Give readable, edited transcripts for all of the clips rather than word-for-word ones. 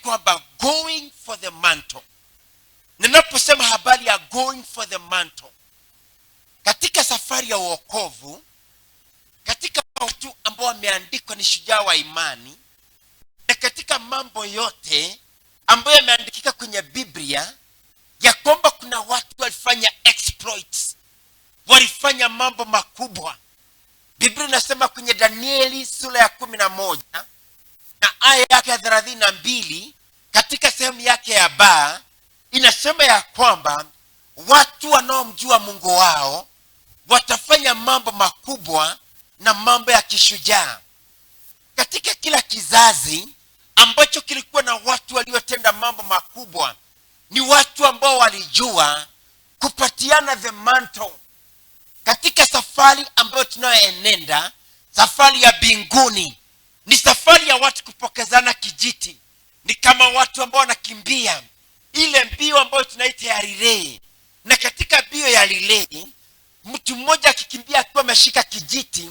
kwamba going for the mantle. Ninaposema habari ya going for the mantle, katika safari ya wokovu, katika watu ambao wameandikwa ni shujaa wa imani, na katika mambo yote ambayo yameandikika kwenye Biblia, ya kwamba kuna watu walifanya exploits, walifanya mambo makubwa. Biblia inasema kwenye Danieli sura ya 11 na aya yake ya 32, katika sehemu yake ya ba, inasema ya kwamba watu wanaomjua Mungu wao watafanya mambo makubwa na mambo ya kishujaa. Katika kila kizazi ambacho kilikuwa na watu waliotenda mambo makubwa, ni watu ambao walijua kupatiana the mantle. Katika safari ambayo tunayoenenda, safari ya mbinguni, ni safari ya watu kupokezana kijiti. Ni kama watu ambao wanakimbia ile mbio ambayo tunaita ya relay. Na katika mbio ya relay, mtu mmoja akikimbia akiwa ameshika kijiti,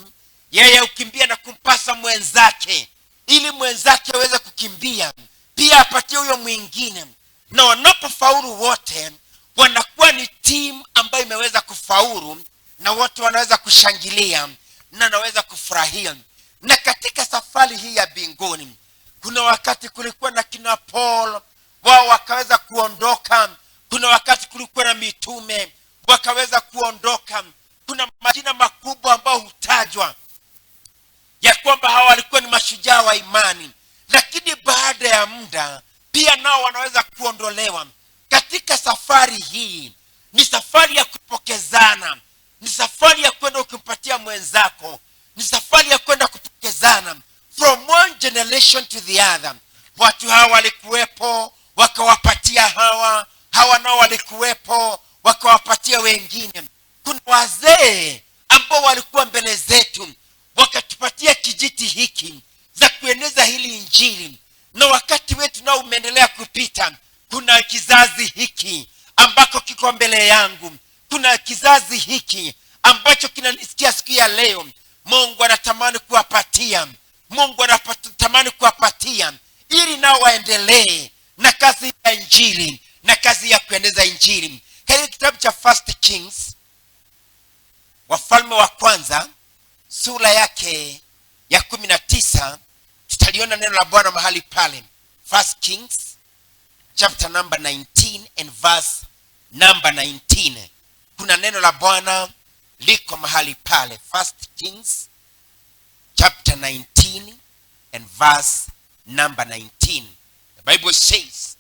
yeye ukimbia na kumpasa mwenzake, ili mwenzake aweze kukimbia pia apatie huyo mwingine. Na wanapofaulu wote, wanakuwa ni team ambayo imeweza kufaulu, na wote wanaweza kushangilia na wanaweza kufurahia. Na katika safari hii ya mbinguni, kuna wakati kulikuwa na kina Paul, wao wakaweza kuondoka. Kuna wakati kulikuwa na mitume, wakaweza kuondoka. Kuna majina makubwa ambao hutajwa ya kwamba hawa walikuwa ni mashujaa wa imani, lakini baada ya muda pia nao wanaweza kuondolewa. Katika safari hii, ni safari ya kupokezana, ni safari ya kwenda ukimpatia mwenzako, ni safari ya kwenda kupokezana from one generation to the other. Watu hawa walikuwepo, wakawapatia hawa, hawa nao walikuwepo, wakawapatia wengine. Kuna wazee ambao walikuwa mbele zetu, wakatupatia kijiti hiki za kueneza hili injili. Na wakati wetu nao umeendelea kupita, kuna kizazi hiki ambako kiko mbele yangu, kuna kizazi hiki ambacho kinanisikia siku ya leo. Mungu anatamani kuwapatia, Mungu anatamani kuwapatia, ili nao waendelee na kazi ya injili na kazi ya kueneza injili. Katika kitabu cha First Kings, Wafalme wa kwanza, sura yake ya 19, tutaliona neno la Bwana mahali pale. First Kings chapter number 19 and verse number 19. Kuna neno la Bwana liko mahali pale. First Kings chapter 19 and verse number 19. The Bible says,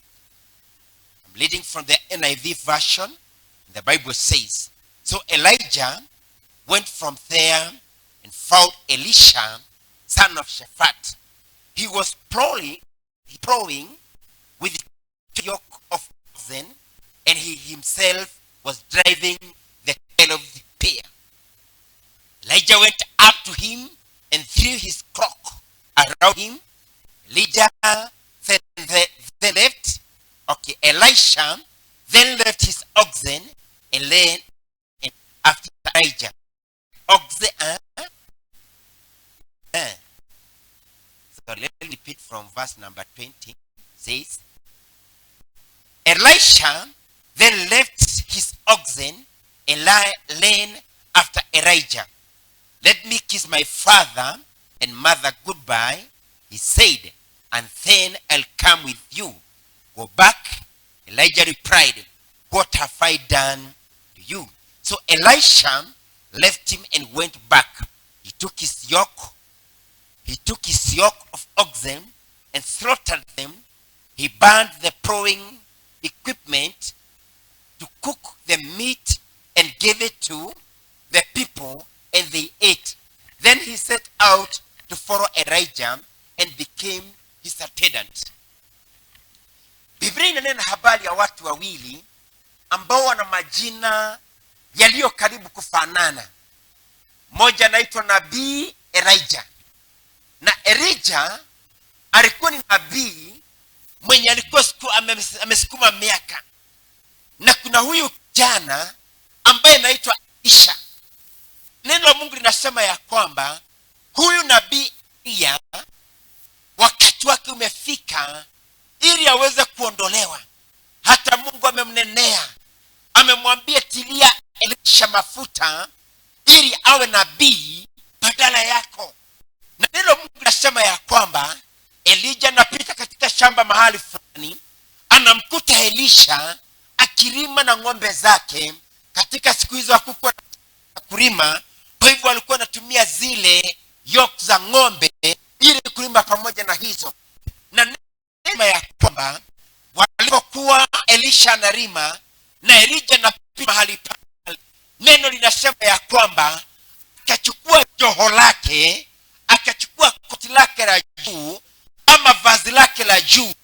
I'm reading from the NIV version. The Bible says, so Elijah went from there and found Elisha, son of Shaphat. He was plowing with a yoke of oxen, and he himself was driving the tail of the pair. Elijah went up to him and threw his cloak around him. Elisha then left his oxen and ran after Elijah. So let me repeat from verse number 20. Says, Elisha then left his oxen and ran after Elijah. Let me kiss my father and mother goodbye, he said, and then I'll come with you. Go back. Elijah replied, what have I done to you? So Elisha left him and went back. He took his yoke of oxen and slaughtered them. He burned the plowing equipment to cook the meat and gave it to the people, and they ate. Then he set out to follow Elijah and became his attendant. Biblia inanena habari ya watu wawili ambao wana majina yaliyo karibu kufanana. Mmoja anaitwa nabii Elijah. Na Elijah alikuwa ni nabii mwenye alikuwa amesukuma miaka. Na kuna huyu kijana ambaye anaitwa Elisha. Neno la Mungu linasema ya kwamba huyu nabii Elia wakati wake umefika ili aweze kuondolewa. Hata Mungu amemnenea, amemwambia tilia Elisha mafuta ili awe nabii badala yako. Na neno Mungu linasema ya kwamba Elijah anapita katika shamba mahali fulani, anamkuta Elisha akilima na ng'ombe zake. Katika siku hizo hakukuwa na kulima, kwa hivyo walikuwa wanatumia zile yoke za ng'ombe ili kulima pamoja na hizo. Na neno ya kwamba walipokuwa Elisha analima na Elijah anapita mahali pale, neno linasema ya kwamba akachukua joho lake, akachukua koti lake la juu ama vazi lake la juu,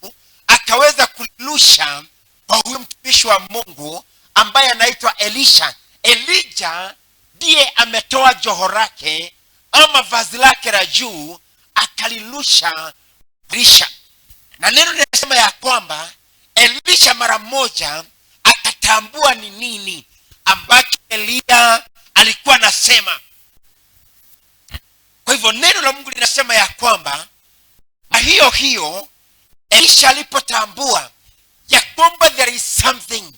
akaweza kulirusha kwa huyo mtumishi wa Mungu ambaye anaitwa Elisha. Elijah ndiye ametoa joho lake ama vazi lake la juu akalirusha Elisha. Na neno linasema ya kwamba Elisha mara moja akatambua ni nini ambacho Elia alikuwa anasema. Kwa hivyo neno la Mungu linasema ya kwamba na hiyo Elisha alipotambua ya kwamba there is something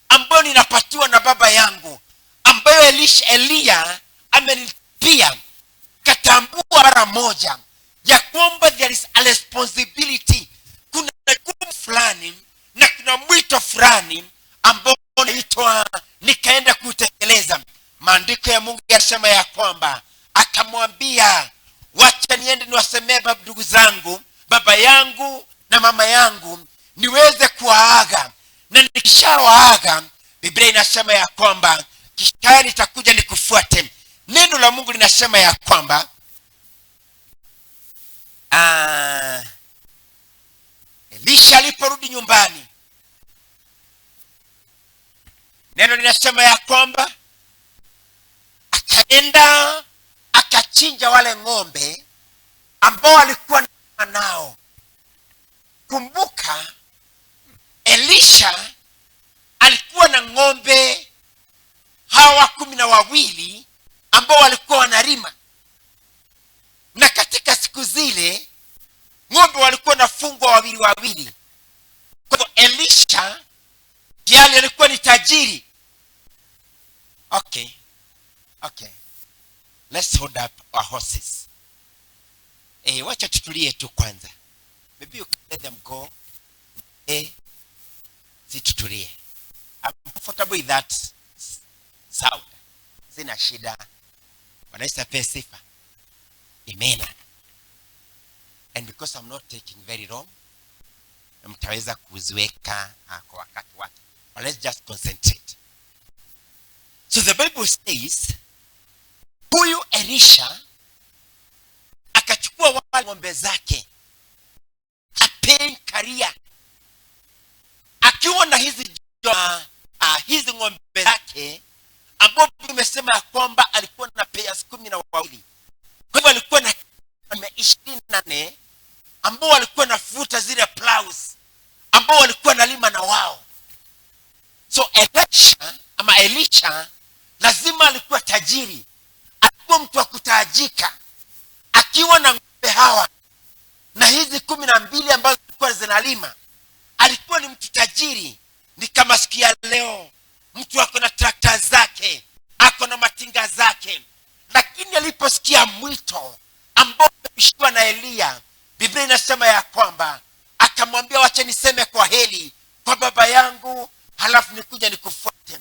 ambayo ninapatiwa na baba yangu, ambayo Elia amenipia, katambua mara moja ya kwamba there is a responsibility, kuna jukumu fulani na kuna mwito fulani ambao naitwa nikaenda kutekeleza. Maandiko ya Mungu yanasema ya kwamba akamwambia, wacha niende niwasemee ndugu zangu, baba yangu na mama yangu, niweze kuwaaga, na nikishawaaga Biblia inasema ya kwamba kisha nitakuja nikufuate. Neno la Mungu linasema ya kwamba Elisha aliporudi nyumbani, neno linasema ya kwamba akaenda akachinja wale ng'ombe ambao alikuwa nao. Kumbuka Elisha alikuwa na ng'ombe hawa 12 ambao walikuwa wanalima, na katika siku zile ng'ombe walikuwa nafungwa wawili. Kwa hivyo Elisha ndiye alikuwa ni tajiri. Okay, let's hold up our horses. Wacha tutulie tu kwanza. Maybe you can let them go. Si tutulie. I'm comfortable with that sound. Sina shida. Wanaisa pe sifa. Amen. And because I'm not taking very long, mtaweza kuziweka kwa wakati wake. But let's just concentrate. So the Bible says, huyu Elisha akachukua wale ng'ombe zake, apeni karia, akiwa na hizi ng'ombe zake ambao nimesema ya kwamba alikuwa na pairs 12. Kwa hivyo alikuwa na 24 ambao walikuwa nafuta zile plows ambao walikuwa nalima na wao. So Elisha lazima alikuwa tajiri, alikuwa mtu wa kutajika, akiwa na ng'ombe hawa na hizi 12 ambazo zilikuwa zinalima. Alikuwa ni mtu tajiri. Ni kama siku ya leo mtu ako na trakta zake, ako na matinga zake, lakini aliposikia mwito ambao umeshiwa na Elia, Biblia inasema ya kwamba akamwambia, wacha niseme kwa heli kwa baba yangu, halafu nikuja nikufuate.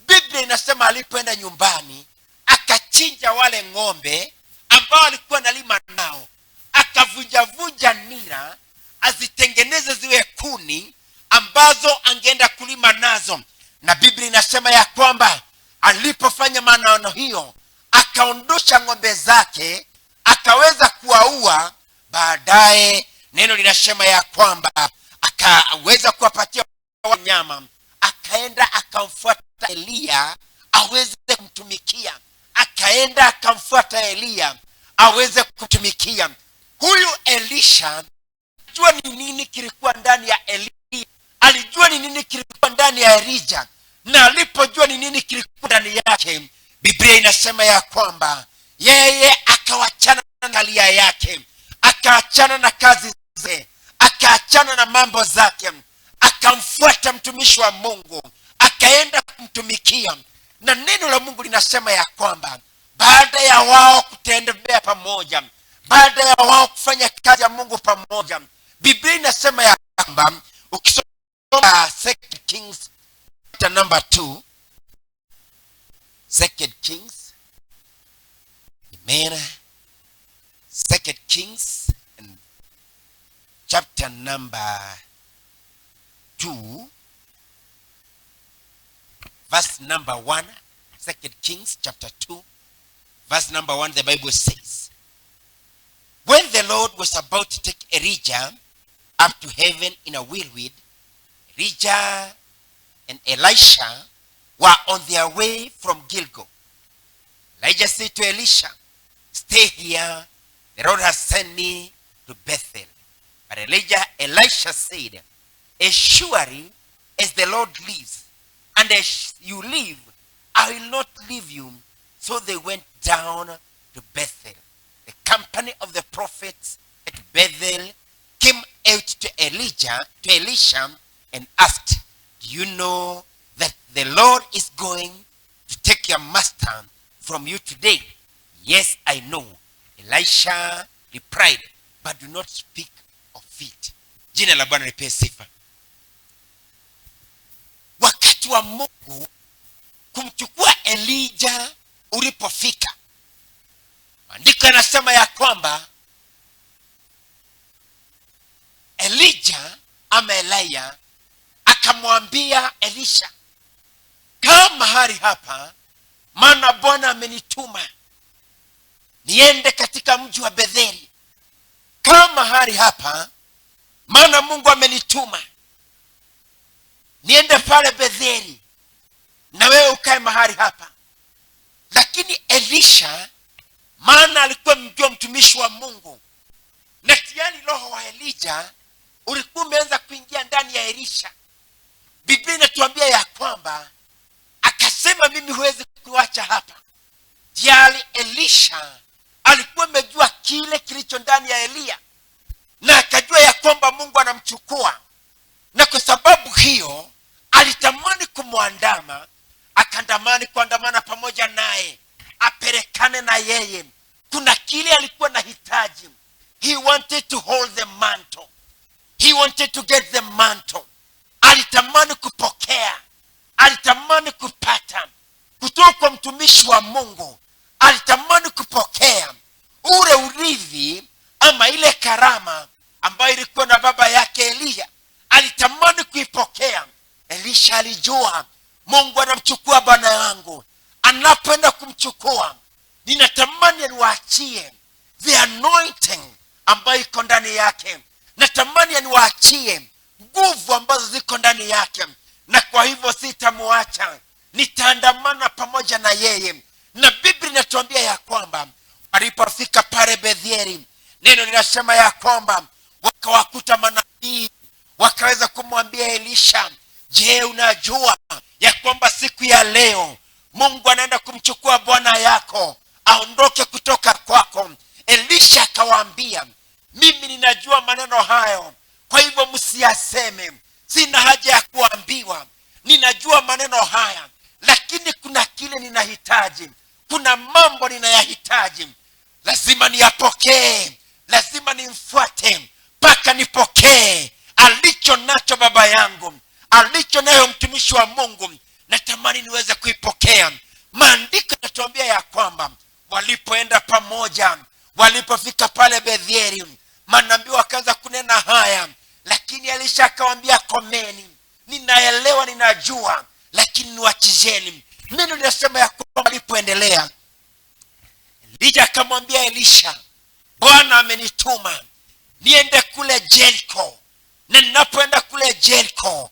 Biblia inasema alipoenda nyumbani akachinja wale ng'ombe ambao alikuwa analima nao, akavunja nira azitengeneze ziwe kuni ambazo angeenda kulima nazo. Na Biblia inasema ya kwamba alipofanya maono hiyo, akaondosha ng'ombe zake, akaweza kuwaua. Baadaye neno linasema ya kwamba akaweza kuwapatia wanyama, akaenda akamfuata Elia aweze kumtumikia. Akaenda akamfuata Elia aweze kumtumikia. Huyu Elisha alijua ni nini kilikuwa ndani ya Elia, alijua ni nini kilikuwa ndani ya Elijah, na alipojua ni nini kilikuwa ndani yake, Biblia inasema ya kwamba yeye akawachana na halia yake, akaachana na kazi zake, akaachana na mambo zake, akamfuata mtumishi wa Mungu, akaenda kumtumikia. Na neno la Mungu linasema ya kwamba baada ya wao kutembea pamoja, baada ya wao kufanya kazi ya Mungu pamoja, Biblia inasema ya kwamba ukisoma 2 Kings chapter number 2, 2 Kings, amen, 2 Kings and chapter number 2 verse number 1. 2 Kings chapter 2 verse number 1, the Bible says, when the Lord was about to take Elijah up to heaven in a whirlwind, Elijah and Elisha were on their way from Gilgal. Elijah said to Elisha, stay here, the Lord has sent me to Bethel. But Elisha said, as surely as the Lord lives, and as you live, I will not leave you. So they went down to Bethel. The company of the prophets at Bethel came out to Elisha and asked, do you know that the Lord is going to take your master from you today? Yes, I know. Elisha replied, but do not speak of it. Jina la Bwana lipewe sifa. Wakati wa Mungu kumchukua Elijah ulipofika, andiko yanasema ya kwamba Elijah ama Elia akamwambia Elisha, kaa mahali hapa, maana Bwana amenituma niende katika mji wa Betheli. Kaa mahali hapa, maana Mungu amenituma niende pale Betheli, na wewe ukae mahali hapa. Lakini Elisha, maana alikuwa mjua mtumishi wa Mungu, na tayari roho wa Elijah ulikuwa umeanza kuingia ndani ya Elisha. Biblia inatuambia ya kwamba akasema, mimi huwezi kuacha hapa. Tayari Elisha alikuwa amejua kile kilicho ndani ya Elia, na akajua ya kwamba Mungu anamchukua, na kwa sababu hiyo alitamani kumwandama, akandamani kuandamana pamoja naye, apelekane na yeye. Kuna kile alikuwa na hitaji. He wanted to hold the mantle. He wanted to get the mantle. Alitamani kupokea, alitamani kupata kutoka kwa mtumishi wa Mungu. Alitamani kupokea ule urithi ama ile karama ambayo ilikuwa na baba yake Elia. Alitamani kuipokea. Elisha alijua Mungu anamchukua bwana yangu. Anapoenda kumchukua, ninatamani aniwaachie the anointing ambayo iko ndani yake. Natamani aniwaachie nguvu ambazo ziko ndani yake, na kwa hivyo sitamuacha, nitaandamana pamoja na yeye. Na Biblia inatuambia ya kwamba walipofika pale Betheli, neno linasema ya kwamba wakawakuta manabii, wakaweza kumwambia Elisha, je, unajua ya kwamba siku ya leo Mungu anaenda kumchukua bwana yako aondoke kutoka kwako? Elisha akawaambia, mimi ninajua maneno hayo, kwa hivyo msiyaseme. Sina haja ya kuambiwa, ninajua maneno haya, lakini kuna kile ninahitaji, kuna mambo ninayahitaji. Lazima niyapokee, lazima nimfuate mpaka nipokee alicho nacho baba yangu, alicho nayo mtumishi wa Mungu. Natamani niweze kuipokea. Maandiko yanatuambia ya kwamba walipoenda pamoja, walipofika pale Betheli, manabii wakaanza kunena haya, lakini Elisha akawaambia, komeni, ninaelewa, ninajua, lakini niwachizeni. Neno linasema ya kwamba walipoendelea, Elijah akamwambia Elisha, Bwana amenituma niende kule Jericho, na ninapoenda kule Jericho,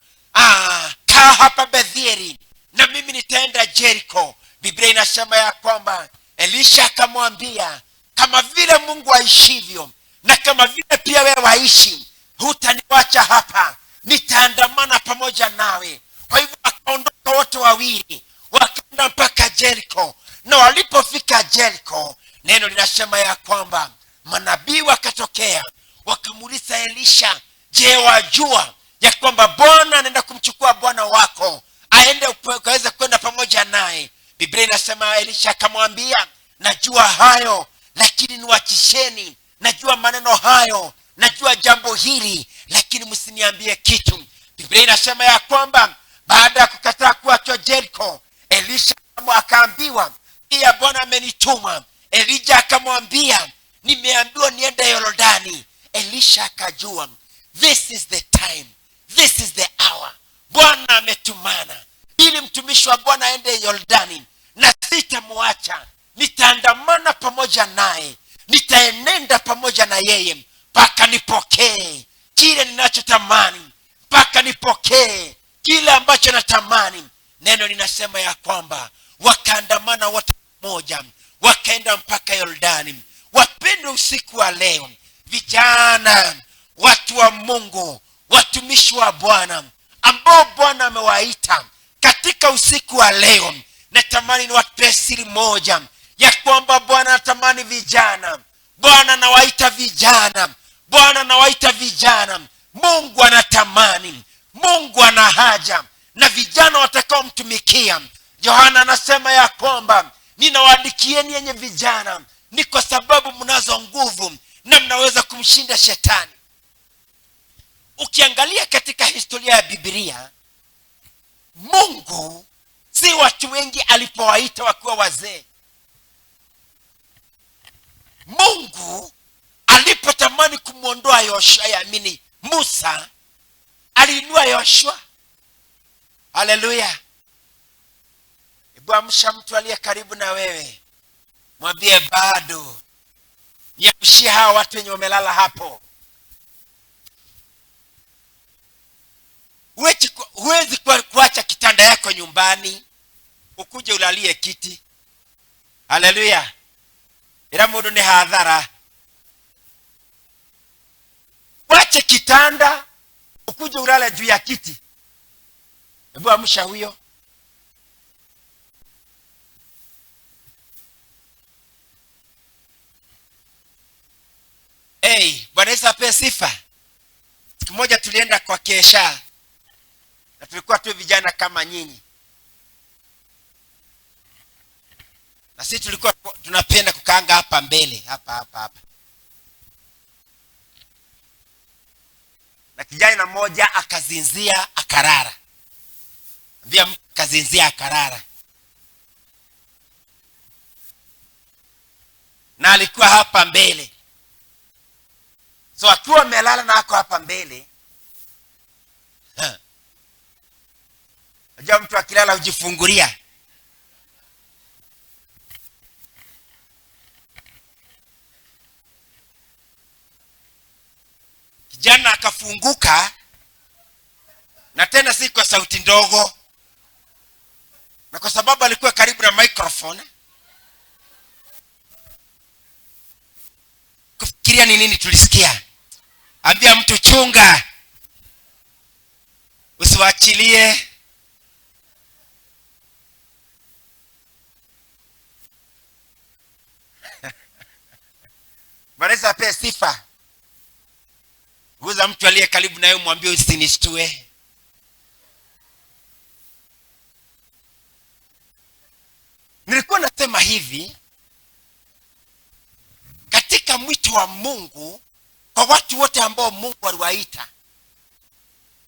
kaa hapa Betheli na mimi nitaenda Jericho. Biblia inasema ya kwamba Elisha akamwambia, kama vile Mungu aishivyo na kama vile pia wewe waishi, hutaniacha hapa, nitaandamana pamoja nawe. Kwa hivyo wakaondoka wote wawili, wakaenda mpaka Jericho. Na walipofika Jericho, neno linasema ya kwamba manabii wakatokea, wakamuuliza Elisha, Je, wajua ya kwamba Bwana anaenda kumchukua bwana wako aende ukaweze kwenda pamoja naye? Biblia inasema Elisha akamwambia, najua hayo, lakini niwachisheni. Najua maneno hayo, najua jambo hili, lakini msiniambie kitu. Biblia inasema ya kwamba baada ya kukataa kuachwa Jericho, Elisha akaambiwa, pia Bwana amenituma. Elijah akamwambia, nimeambiwa niende Yordani. Elisha akajua, this is the time, this is the hour. Bwana ametumana ili mtumishi wa Bwana aende Yordani, na sitamwacha. Nitaandamana pamoja naye, nitaenenda pamoja na yeye mpaka nipokee kile ninachotamani, mpaka nipokee kile ambacho natamani. Neno linasema ya kwamba wakaandamana wote pamoja, wakaenda mpaka Yordani. Wapendwa, usiku wa leo, vijana, watu wa Mungu, watumishi wa Bwana ambao Bwana amewaita katika usiku wa leo, natamani niwape siri moja ya kwamba Bwana anatamani vijana. Bwana anawaita vijana, Bwana anawaita vijana. Mungu anatamani, Mungu ana haja na vijana watakao mtumikia. Yohana anasema ya kwamba ninawaandikieni yenye vijana, ni kwa sababu mnazo nguvu na mnaweza kumshinda shetani. Ukiangalia katika historia ya Biblia, Mungu si watu wengi alipowaita wakiwa wazee. Mungu alipotamani kumuondoa Musa, aliinua Yoshua. Haleluya. Hebu amsha mtu aliye karibu na wewe, mwambie bado niamshie hawa watu wenye wamelala hapo. Huwezi kuacha kitanda yako nyumbani ukuje ulalie kiti. Haleluya. Ila mudu ni hadhara. Wache kitanda ukuje ulale juu ya kiti. Hebu amsha huyo. Bwana Yesu apewe sifa. Siku moja tulienda kwa kesha, na tulikuwa tu vijana kama nyinyi, na sisi tulikuwa tunapenda kukaanga hapa mbele, hapa. Na kijana mmoja akazinzia akarara. Ambia mtu kazinzia akarara. Na alikuwa hapa mbele. So akiwa amelala na ako hapa mbele, unajua mtu akilala hujifungulia. Kijana akafunguka, na tena si kwa sauti ndogo, na kwa sababu alikuwa karibu na microphone. Kufikiria ni nini tulisikia? Ambia mtu chunga, usiwachilie. Bwana apewe sifa. Uza mtu aliye karibu na wewe, mwambie usinishtue. Nilikuwa nasema hivi, katika mwito wa Mungu kwa watu wote ambao Mungu aliwaita,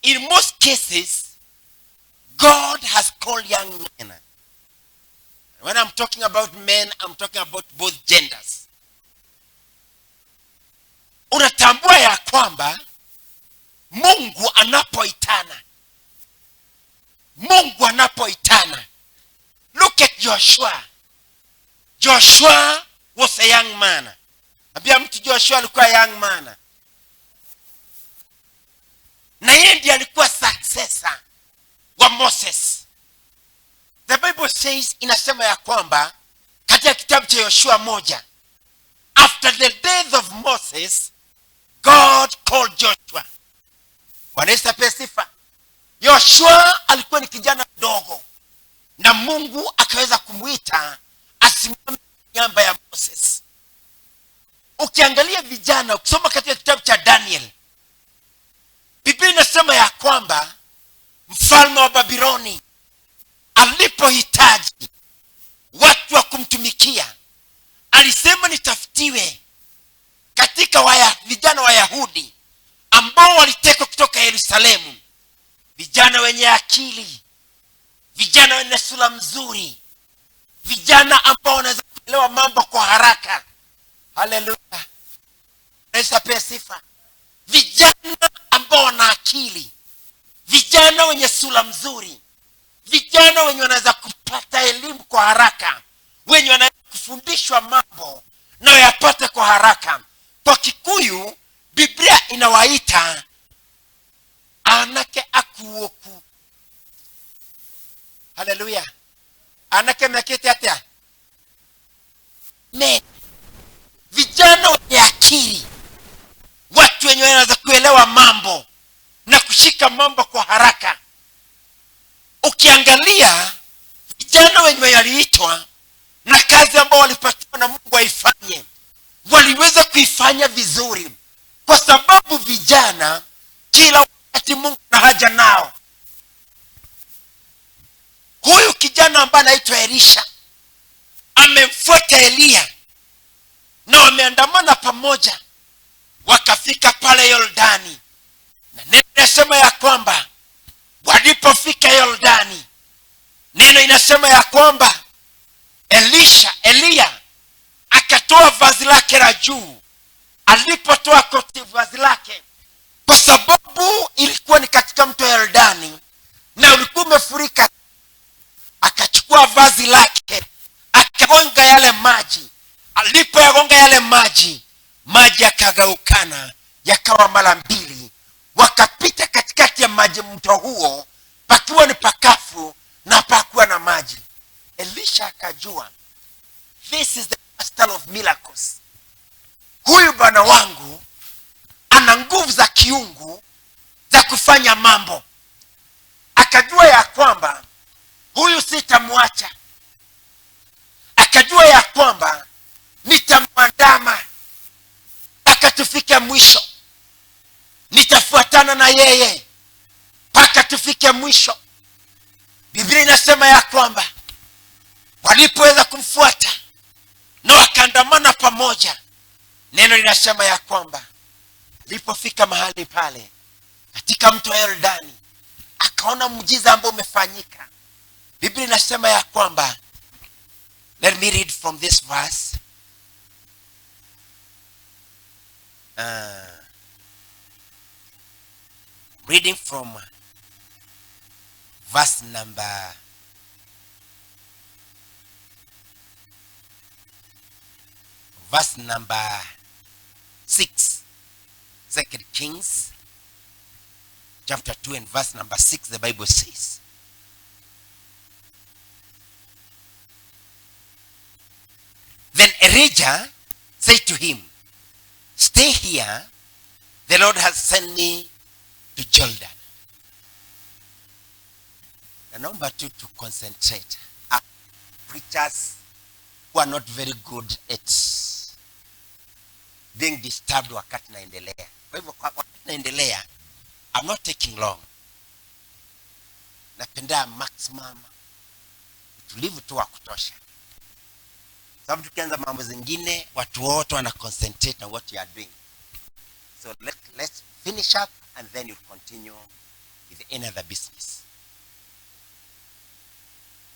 in most cases God has called young men. When I'm talking about men, I'm talking about both genders. Unatambua ya kwamba Mungu anapoitana, look at Joshua. Joshua was a young man. Ambia mtu Joshua alikuwa young man. Na yeye ndiye alikuwa successor wa Moses. The Bible says, inasema ya kwamba katika kitabu cha Yoshua 1, after the death of Moses, God called Joshua. Bwana Yesu apewe sifa. Yoshua alikuwa ni kijana mdogo, na Mungu akaweza kumuita asimame nyamba ya Moses. Ukiangalia vijana, ukisoma katika kitabu cha Daniel, Biblia inasema ya kwamba mfalme wa Babiloni alipohitaji watu wa kumtumikia, alisema nitafutiwe katika vijana wa Yahudi ambao walitekwa kutoka Yerusalemu, vijana wenye akili, vijana wenye sura mzuri, vijana ambao wanaweza kuelewa mambo kwa haraka. Haleluya, Yesu apewe sifa. Vijana ambao wana akili, vijana wenye sura mzuri, vijana wenye wanaweza kupata elimu kwa haraka, wenye wanaweza kufundishwa mambo na yapate kwa haraka. Kwa Kikuyu Biblia inawaita anake akuoku. Haleluya, anake mekete atia vijana wenye akili, watu wenye wanaweza kuelewa mambo na kushika mambo kwa haraka. Ukiangalia vijana wenye waliitwa na kazi ambao walipatiwa na Mungu waifanye, waliweza kuifanya vizuri, kwa sababu vijana kila wakati Mungu na haja nao. Huyu kijana ambaye anaitwa Elisha amemfuata Elia na wameandamana pamoja, wakafika pale Yordani, na neno inasema ya kwamba walipofika Yordani, neno inasema ya kwamba Elia akatoa vazi lake la juu. Alipotoa koti vazi lake, kwa sababu ilikuwa ni katika mto Yordani na ulikuwa umefurika, akachukua vazi lake akagonga yale maji. Alipoyagonga yale maji, maji yakagaukana yakawa mara mbili, wakapita katikati ya maji mto huo, pakiwa ni pakafu na pakuwa na maji. Elisha akajua, this is the master of miracles. Huyu bwana wangu ana nguvu za kiungu za kufanya mambo. Akajua ya kwamba huyu sitamwacha. Akajua ya kwamba nitamwandama mpaka tufike mwisho, nitafuatana na yeye mpaka tufike mwisho. Biblia inasema ya kwamba walipoweza kumfuata na wakaandamana pamoja, neno linasema ya kwamba alipofika mahali pale katika mto wa Yordani, akaona muujiza ambao umefanyika. Biblia inasema ya kwamba, let me read from this verse. Reading from verse number 6, 2 Kings chapter 2 and verse number 6. The Bible says, then Elijah said to him, stay here, the Lord has sent me to Jordan. Na naomba tu to concentrate. Preachers who are not very good at being disturbed wakati naendelea. Kwa hivyo wakati naendelea, I'm not taking long. Napenda maximum utulivu tu wa kutosha. Sababu tukianza mambo zingine, watu wote wana concentrate on what you are doing. So let's finish up and then you'll continue with any other business.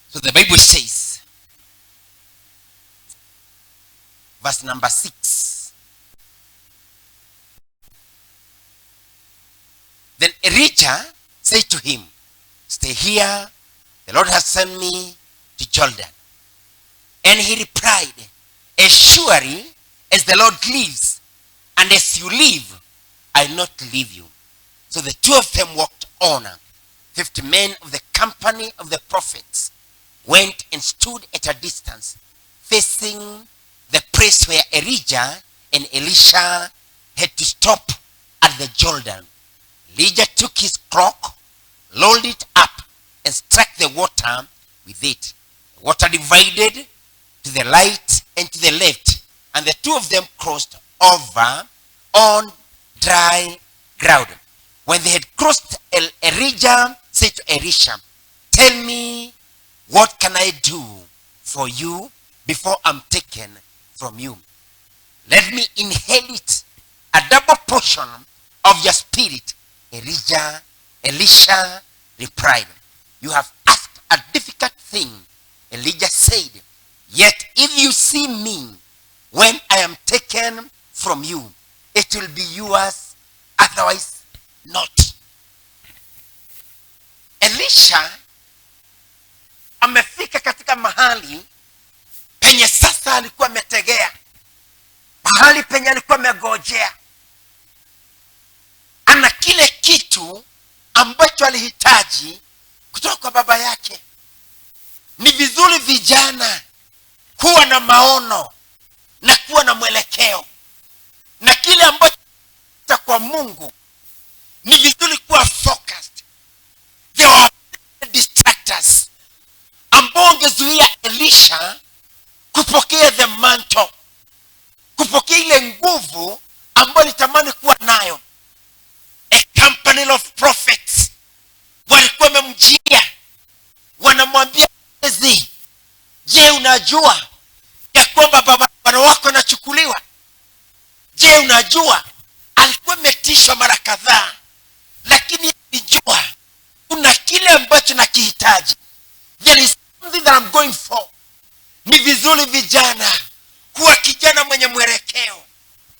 So the Bible says, verse number 6. Then Elijah said to him, stay here, the Lord has sent me to Jordan. And he replied, as surely as the Lord lives, and as you live, I will not leave you. So the two of them walked on. 50 men of the company of the prophets went and stood at a distance, facing the place where Elijah and Elisha had to stop at the Jordan. Elijah took his cloak, rolled it up, and struck the water with it. The water divided to the right and to the left, and the two of them crossed over on dry ground. When they had crossed, Elijah said to Elisha, tell me, what can I do for you before I'm taken from you? Let me inherit a double portion of your spirit. Elisha replied, you have asked a difficult thing. Elijah said, yet if you see me when I am taken from you, it will be yours, otherwise not. Elisha amefika katika mahali penye sasa alikuwa ametegea, mahali penye alikuwa amegojea. Ana kile kitu ambacho alihitaji kutoka kwa baba yake. Ni vizuri vijana kuwa na maono na kuwa na mwelekeo, na kile ambacho kwa Mungu ni vizuri kuwa focused. There were distractors ambao wangezuia Elisha kupokea the mantle, kupokea ile nguvu ambayo alitamani kuwa nayo. A company of prophets walikuwa wamemjia, wanamwambia, je, unajua ya kwamba baba wako anachukuliwa? Je, unajua? Alikuwa ametishwa mara kadhaa, lakini alijua kuna kile ambacho nakihitaji. There is something that I'm going for. Ni vizuri vijana kuwa kijana mwenye mwelekeo,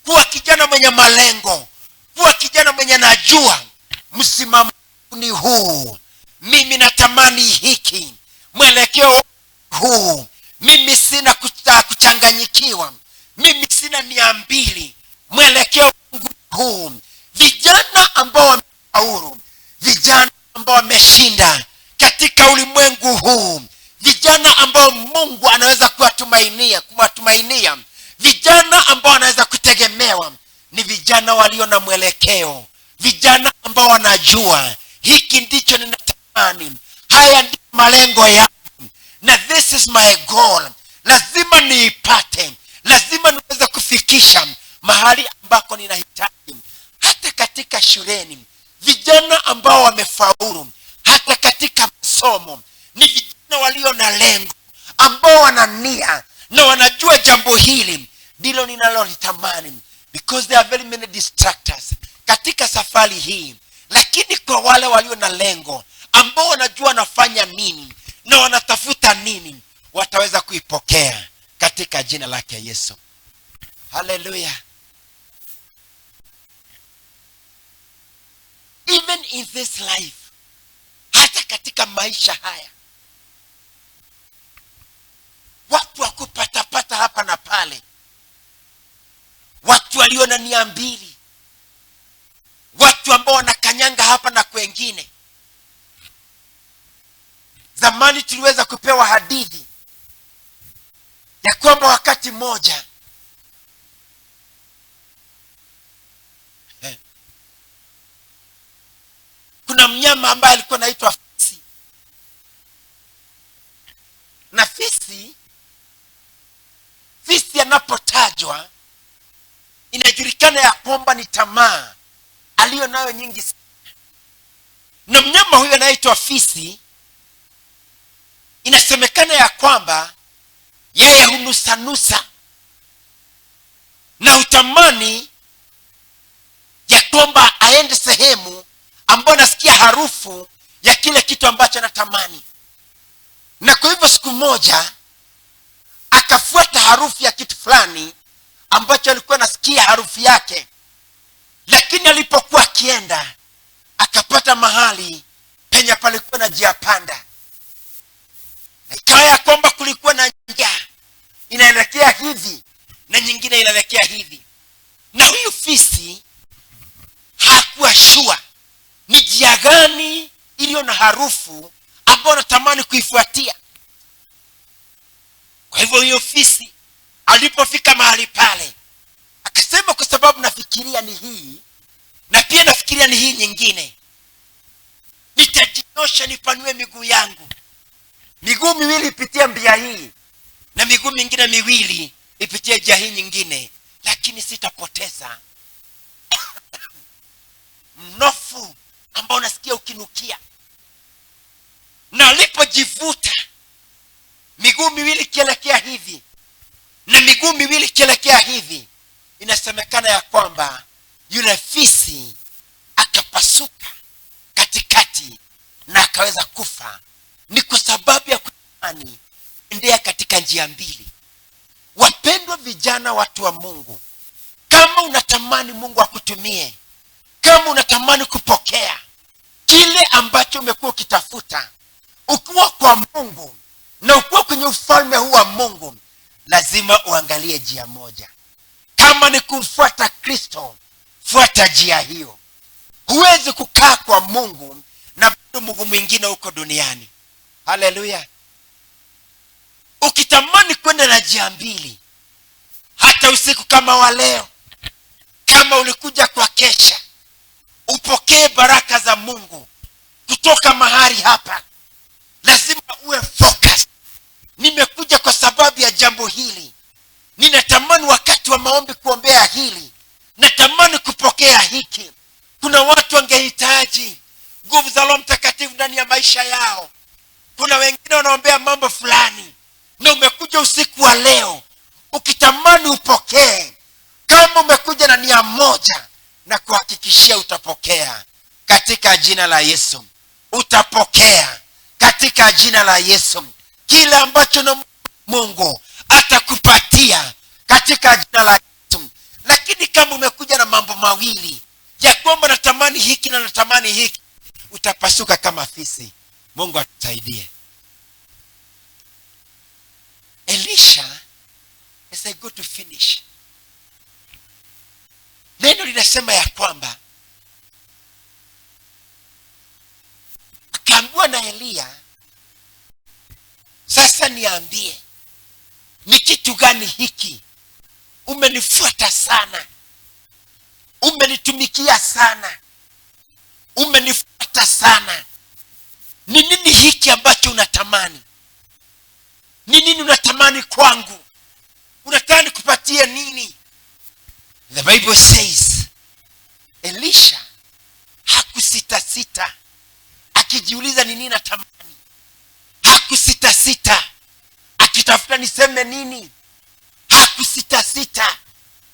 kuwa kijana mwenye malengo, kuwa kijana mwenye najua msimamo ni huu. Mimi natamani hiki, mwelekeo huu. Mimi sina kuchanganyikiwa, mimi sina nia mbili, mwelekeo huu. Vijana ambao wamefaulu, vijana ambao wameshinda katika ulimwengu huu, vijana ambao Mungu anaweza kuwatumainia, vijana ambao anaweza kutegemewa, ni vijana walio na mwelekeo, vijana ambao wanajua hiki ndicho ninatamani, haya ndio malengo yangu, na this is my goal. Lazima niipate, lazima niweze kufikisha mahali ambako ninahitaji. Hata katika shuleni, vijana ambao wamefaulu, hata katika masomo, ni vijana walio na lengo, ambao wana nia na wanajua jambo hili ndilo ninalolitamani. Because there are very many distractors katika safari hii, lakini kwa wale walio na lengo, ambao wanajua wanafanya nini na wanatafuta nini, wataweza kuipokea katika jina lake Yesu. Hallelujah. Even in this life, hata katika maisha haya, watu wa kupatapata hapa na pale, watu walio na nia mbili, watu ambao wanakanyanga hapa na kwengine. Zamani tuliweza kupewa hadithi ya kwamba wakati mmoja kuna mnyama ambaye alikuwa anaitwa fisi. Na fisi anapotajwa, inajulikana ya kwamba ni tamaa aliyo nayo nyingi sana. Na mnyama huyo anaitwa fisi, inasemekana ya kwamba yeye hunusanusa na utamani ya kwamba aende sehemu ambayo nasikia harufu ya kile kitu ambacho anatamani. Na kwa hivyo siku moja akafuata harufu ya kitu fulani ambacho alikuwa nasikia harufu yake, lakini alipokuwa akienda akapata mahali penye palikuwa na njia panda. Na ikawa ya kwamba kulikuwa na njia inaelekea hivi na nyingine inaelekea hivi, na huyu fisi hakuwa shua ni njia gani iliyo na harufu ambayo anatamani kuifuatia. Kwa hivyo huyo fisi alipofika mahali pale, akasema, kwa sababu nafikiria ni hii na pia nafikiria ni hii nyingine, nitajinyosha nipanue miguu yangu, miguu miwili ipitie njia hii na miguu mingine miwili ipitie njia hii nyingine, lakini sitapoteza mnofu ambao unasikia ukinukia. Na alipojivuta miguu miwili kielekea hivi na miguu miwili kielekea hivi, inasemekana ya kwamba yule fisi akapasuka katikati na akaweza kufa. Ni kwa sababu ya kutamani endea katika njia mbili. Wapendwa vijana, watu wa Mungu, kama unatamani Mungu akutumie, kama unatamani kupokea kile ambacho umekuwa ukitafuta, ukiwa kwa Mungu na ukiwa kwenye ufalme huu wa Mungu, lazima uangalie njia moja. Kama ni kumfuata Kristo, fuata njia hiyo. Huwezi kukaa kwa Mungu na Mungu mwingine huko duniani. Haleluya. Ukitamani kwenda na njia mbili, hata usiku kama wa leo, kama ulikuja kwa kesha, upokee baraka za Mungu kutoka mahali hapa, lazima uwe focus. Nimekuja kwa sababu ya jambo hili. Ninatamani wakati wa maombi kuombea hili. Natamani kupokea hiki. Kuna watu wangehitaji nguvu za Roho Mtakatifu ndani ya maisha yao. Kuna wengine wanaombea mambo fulani, na umekuja usiku wa leo ukitamani upokee. Kama umekuja na nia moja, na kuhakikishia utapokea katika jina la Yesu. Utapokea katika jina la Yesu. Kile ambacho na Mungu atakupatia katika jina la Yesu. Lakini kama umekuja na mambo mawili ya kwamba natamani hiki na natamani hiki, utapasuka kama fisi. Mungu atusaidie. Elisha, as I go to finish, neno linasema ya kwamba akaambiwa na Elia, sasa niambie, ni kitu gani hiki? Umenifuata sana, umenitumikia sana, umenifuata sana. Ni nini hiki ambacho unatamani? Ni nini unatamani kwangu? Unatamani kupatia nini? The Bible says Elisha hakusita akijiuliza ni nini natamani. Hakusita akitafuta niseme nini. Hakusita,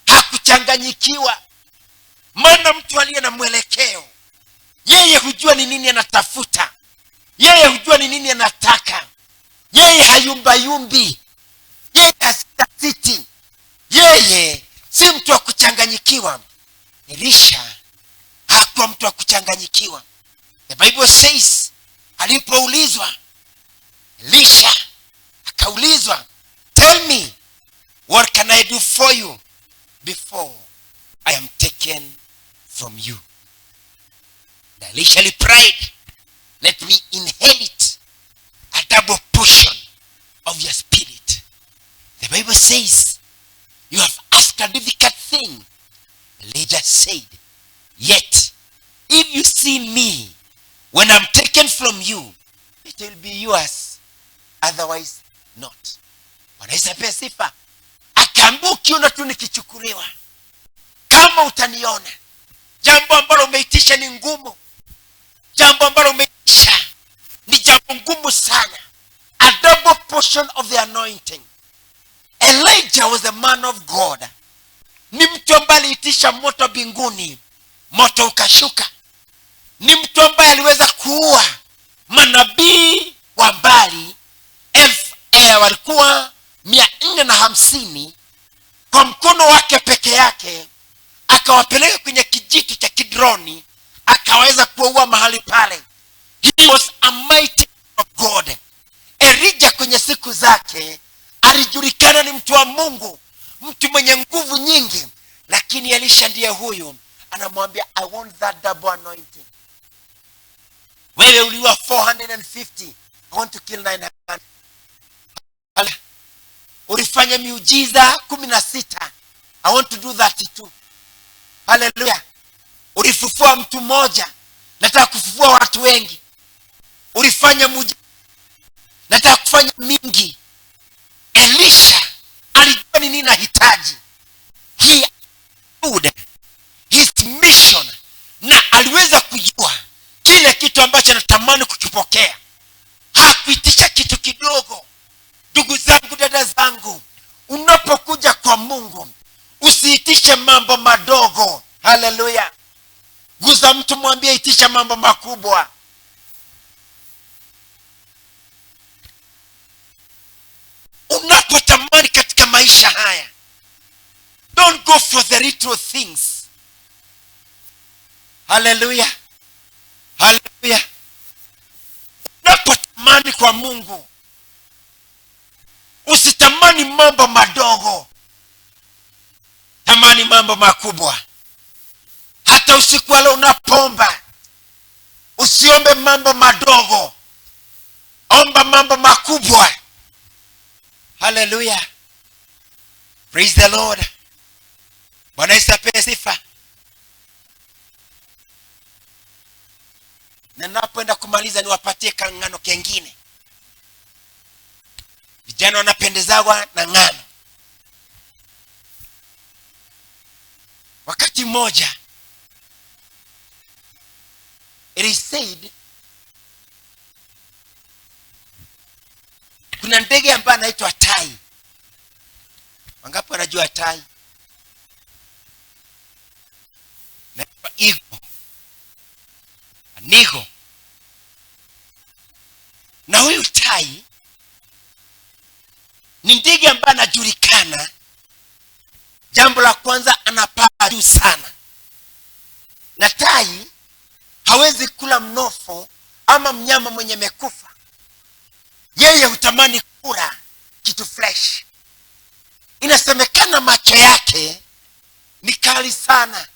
hakuchanganyikiwa. Maana mtu aliye na mwelekeo, yeye hujua ni nini anatafuta, yeye hujua ni nini anataka. Yeye hayumbayumbi, yeye hasiti, yeye si mtu wa kuchanganyikiwa. Elisha hakuwa mtu wa kuchanganyikiwa. The Bible says alipoulizwa, Elisha akaulizwa, tell me, what can I do for you before I am taken from you? And Elisha replied, let me inherit a double portion of your spirit. The Bible says, you have asked a difficult thing. Elijah said, yet if you see me when I'm taken from you, it will be yours, otherwise not. Wanaweza pia sifa. Akaambia ukiona tu nikichukuliwa, kama utaniona, jambo ambalo umeitisha ni ngumu, jambo ambalo umeitisha ni jambo ngumu sana, a double portion of the anointing. Elijah was a man of God. Ni mtu ambaye aliitisha moto mbinguni, moto ukashuka. Ni mtu ambaye aliweza kuua manabii wa Baali walikuwa 450 kwa mkono wake peke yake. Akawapeleka kwenye kijiti cha Kidroni, akaweza kuua mahali pale. He was a mighty of God. Elijah kwenye siku zake alijulikana ni mtu wa Mungu, mtu mwenye nguvu nyingi. Lakini Elisha ndiye huyu anamwambia, I want that double anointing. Wewe uliua 450, I want to kill 900. Ulifanya miujiza 16, I want to do that too. Hallelujah. Ulifufua mtu mmoja, nataka kufufua watu wengi. Ulifanya muujiza, nataka kufanya mingi. Elisha alijua ni nini anahitaji. He understood his mission na na aliweza kujua kile kitu ambacho anatamani kukipokea. Hakuitisha kitu kidogo. Ndugu zangu, dada zangu, unapokuja kwa Mungu usiitishe mambo madogo. Haleluya. Guza mtu, mwambie itisha mambo makubwa. Unapotamani katika maisha haya, don't go for the little things. Haleluya. Haleluya. Unapotamani kwa Mungu usitamani mambo madogo, tamani mambo makubwa. Hata usiku wa leo unapoomba, usiombe mambo madogo, omba mambo makubwa. Haleluya. Praise the Lord. Bwana Yesu apewe sifa. Na napoenda kumaliza niwapatie kangano kengine. Vijana wanapendezwa na ngano. Wakati mmoja, it is said, kuna ndege ambaye anaitwa tai. Wangapi wanajua tai? Naitwa eagle. Anigo. Na huyu tai ni ndege ambaye anajulikana, jambo la kwanza, anapaa juu sana. Na tai hawezi kula mnofo ama mnyama mwenye mekufa. Yeye hutamani kula kitu fresh. Inasemekana macho yake ni kali sana.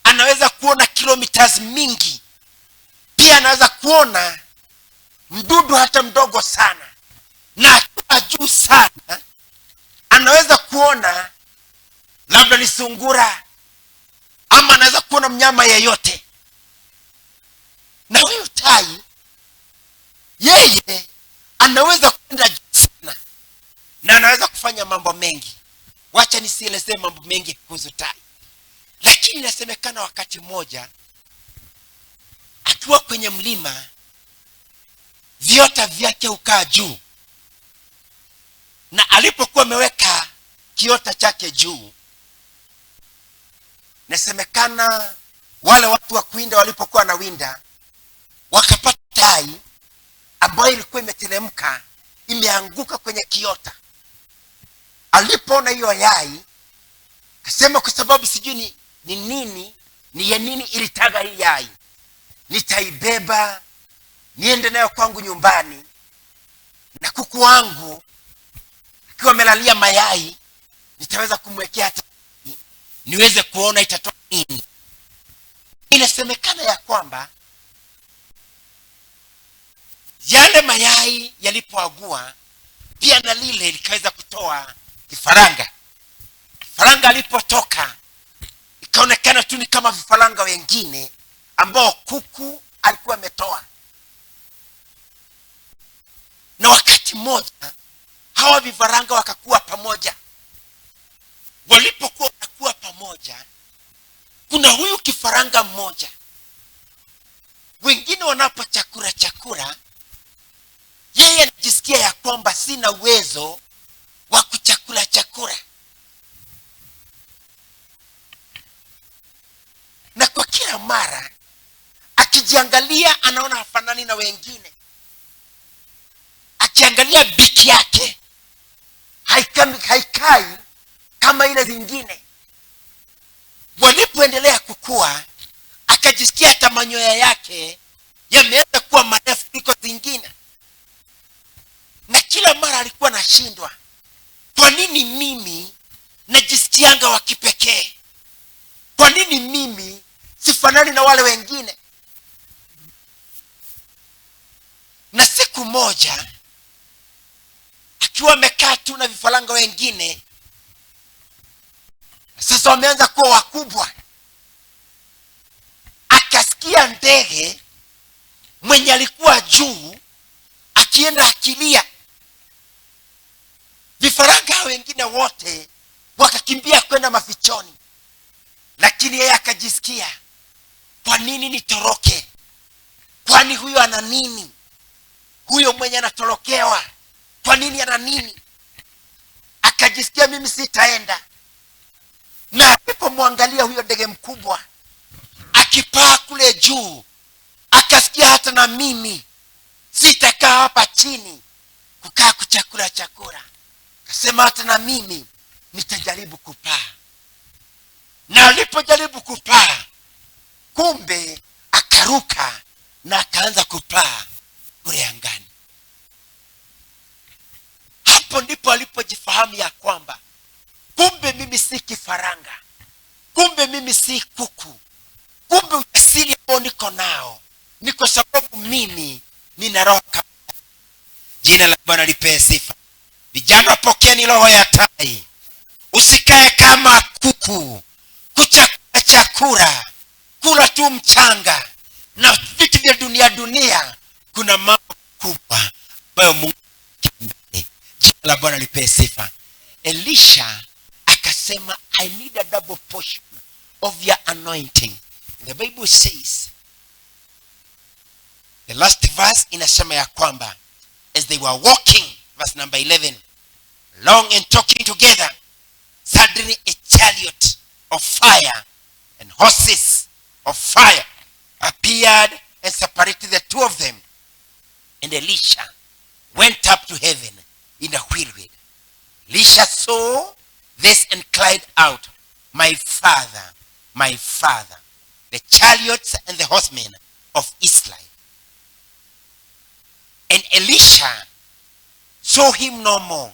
Anaweza kuona kilometers mingi. Pia anaweza kuona mdudu hata mdogo sana. Na akiwa juu sana, anaweza kuona labda ni sungura, ama anaweza kuona mnyama yeyote. Na huyu tai, yeye anaweza kwenda juu sana, na anaweza kufanya mambo mengi. Wacha nisielezee mambo mengi kuhusu tai. Lakini inasemekana wakati mmoja, akiwa kwenye mlima, viota vyake ukaa juu. Na alipokuwa ameweka kiota chake juu, inasemekana wale watu wa kuwinda walipokuwa na winda, wakapata tai ambayo ilikuwa imeteremka, imeanguka kwenye kiota. Alipoona hiyo yai, akasema kwa sababu sijui ni ya nini ilitaga hii yai, nitaibeba niende nayo kwangu nyumbani, na kuku wangu akiwa amelalia mayai nitaweza kumwekea niweze kuona itatoa nini. Inasemekana ya kwamba yale mayai yalipoagua, pia na lile likaweza kutoa kifaranga. Kifaranga alipotoka, ikaonekana tu ni kama vifaranga wengine ambao kuku alikuwa ametoa. Na wakati mmoja hawa vifaranga wakakuwa pamoja. Walipokuwa wanakuwa pamoja, kuna huyu kifaranga mmoja. Wengine wanapochakura, yeye anajisikia ya kwamba sina uwezo wa kuchakura. Na kwa kila mara akijiangalia, anaona hafanani na wengine. Akiangalia biki yake haikai kama ile zingine. Walipoendelea kukua, akajisikia hata manyoya yake yameanza kuwa marefu kuliko zingine. Na kila mara alikuwa anashindwa, kwa nini mimi najisikianga wa kipekee? Kwa nini mimi sifanani na wale wengine? Na siku moja, akiwa amekaa tu na vifaranga wengine, sasa wameanza kuwa wakubwa, akasikia ndege mwenye alikuwa juu akienda akilia. Vifaranga wengine wote wakakimbia kwenda mafichoni, lakini yeye akajisikia kwa nini nitoroke? Kwani huyo ana nini? Huyo mwenye anatorokewa kwa nini ana nini? Akajisikia mimi sitaenda. Na alipomwangalia huyo ndege mkubwa akipaa kule juu, akasikia hata na mimi sitakaa hapa chini kukaa kuchakula chakula. Akasema hata na mimi nitajaribu kupaa. Na alipojaribu kupaa, kumbe akaruka na akaanza kupaa kule angani. Hapo ndipo alipojifahamu ya kwamba kumbe mimi si kifaranga, kumbe mimi si kuku, kumbe ujasiri ambao niko nao ni kwa sababu mimi nina roho. Jina la Bwana lipewe sifa. Vijana wapokeeni roho ya tai. Usikae kama kuku kuchakula chakula, kula tu mchanga na vitu vya dunia. Kuna mambo kubwa ambayo Mungu kimbe. Jina la Bwana lipewe sifa. Elisha akasema, I need a double portion of your anointing. The Bible says, the last verse inasema ya kwamba, as they were walking, verse number 11, long and talking together, suddenly a chariot of fire and horses of fire appeared and separated the two of them. And Elisha went up to heaven in a whirlwind. Elisha saw this and cried out, my father, the chariots and the horsemen of Israel. And Elisha saw him no more.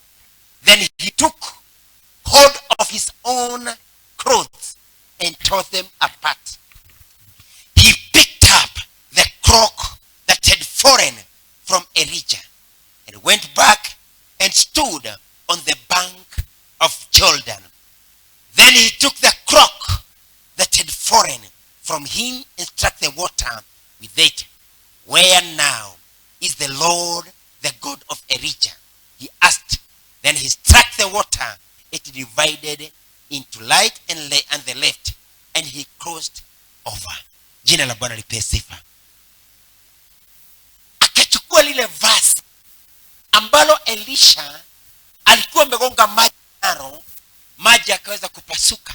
Then he took hold of his own clothes and tore them apart. He picked up the cloak that had fallen from Elijah and went back and stood on the bank of Jordan. Then he took the cloak that had fallen from him and struck the water with it. Where now is the Lord, the God of Elijah? He asked. Then he struck the water. It divided into right and the left, and he crossed over. Jina la Bwana lipewe sifa. Akachukua lile vasi ambalo Elisha alikuwa amegonga maji naro, maji akaweza kupasuka.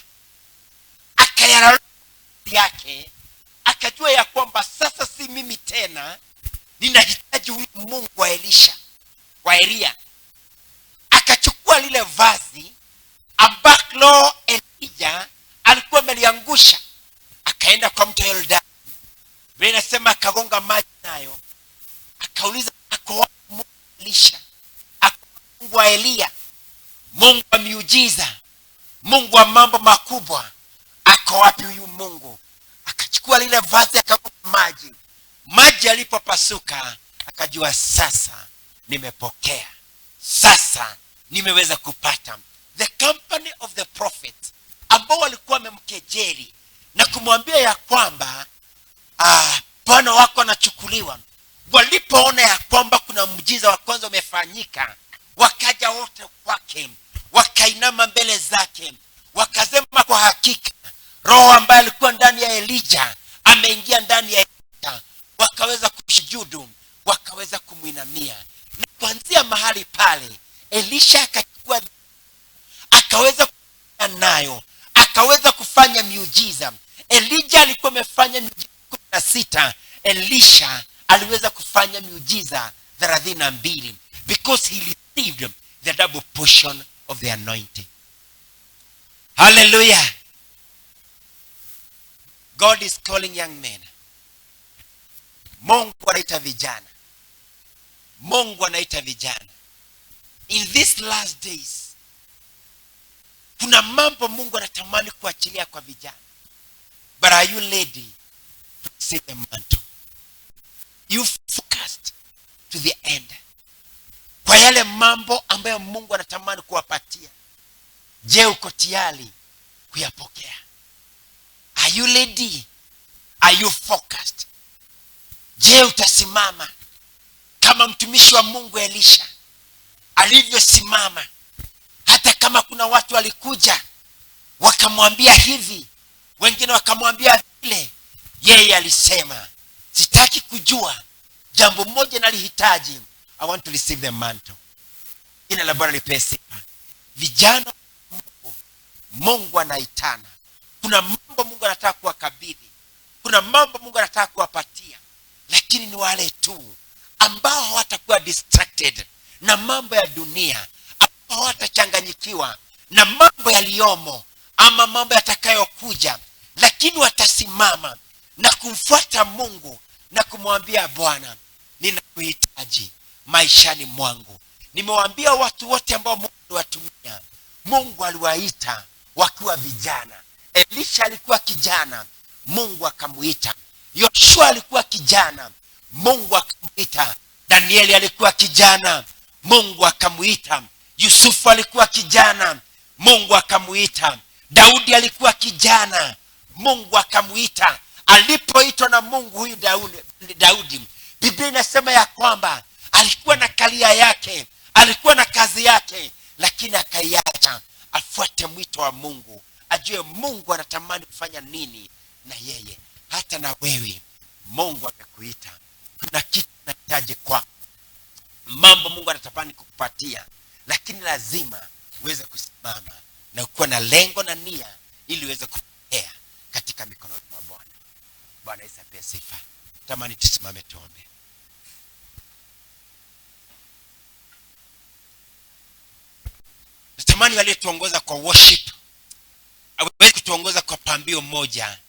Akayararua yake, akajua ya kwamba sasa si mimi tena, ninahitaji huyu Mungu wa Elisha, wa Elia. Akachukua lile vazi ambalo Elijah alikuwa ameliangusha, akaenda kwa mto Yordani. Biblia inasema akagonga maji nayo, akauliza, ako wapi Mungu wa Elisha? Ako Mungu wa Elia, Mungu wa miujiza, Mungu wa mambo makubwa, ako wapi huyu Mungu? Akachukua lile vazi akagonga maji. Maji yalipopasuka, akajua sasa nimepokea, sasa nimeweza kupata. The company of the prophet ambao walikuwa wamemkejeli na kumwambia ya kwamba Bwana wako anachukuliwa, walipoona ya kwamba kuna muujiza wa kwanza umefanyika, wakaja wote kwake, wakainama mbele zake, wakasema kwa hakika roho ambaye alikuwa ndani ya Elijah ameingia ndani ya Elisha. Wakaweza kusujudu, wakaweza kumuinamia. Na kuanzia mahali pale Elisha akachukua, akaweza kufanya nayo, akaweza kufanya miujiza. Elijah alikuwa amefanya miujiza 16, Elisha aliweza kufanya miujiza 32, because he received the double portion of the anointing. Hallelujah. God is calling young men. Mungu anaita vijana. Mungu anaita vijana. In these last days, kuna mambo Mungu anatamani kuachilia kwa vijana. But are you ready to see the mantle? You focused to the end kwa yale mambo ambayo Mungu anatamani kuwapatia. Je, uko tayari kuyapokea? Are you ready? Are you focused? Je, utasimama kama mtumishi wa Mungu Elisha alivyosimama? Hata kama kuna watu walikuja wakamwambia hivi, wengine wakamwambia vile, yeye alisema, sitaki kujua, jambo moja nalihitaji, I want to receive the mantle. Jina la Bwana lipewe sifa. Vijana Mungu anaitana. Kuna mambo Mungu anataka kuwakabidhi, kuna mambo Mungu anataka kuwapatia, lakini ni wale tu ambao hawatakuwa distracted na mambo ya dunia, ambao hawatachanganyikiwa na mambo yaliyomo ama mambo yatakayokuja, lakini watasimama na kumfuata Mungu na kumwambia, Bwana, ninakuhitaji maishani mwangu. Nimewaambia watu wote ambao Mungu aliwatumia, Mungu aliwaita wakiwa vijana. Elisha alikuwa kijana, Mungu akamuita. Yoshua alikuwa kijana, Mungu akamuita. Danieli alikuwa kijana, Mungu akamuita. Yusufu alikuwa kijana, Mungu akamuita. Daudi alikuwa kijana, Mungu akamuita. Alipoitwa na Mungu huyu Daudi, Biblia inasema ya kwamba alikuwa na karia yake, alikuwa na kazi yake, lakini akaiacha afuate mwito wa Mungu, ajue Mungu anatamani kufanya nini na yeye. Hata na wewe Mungu amekuita, kuna kitu unahitaji kwako, mambo Mungu anatamani kukupatia, lakini lazima uweze kusimama na kuwa na lengo na nia ili uweze kupokea katika mikononi mwa Bwana. Bwana Yesu apewe sifa. Tamani tusimame tuombe. Natamani aliyetuongoza kwa worship aweze kutuongoza kwa pambio moja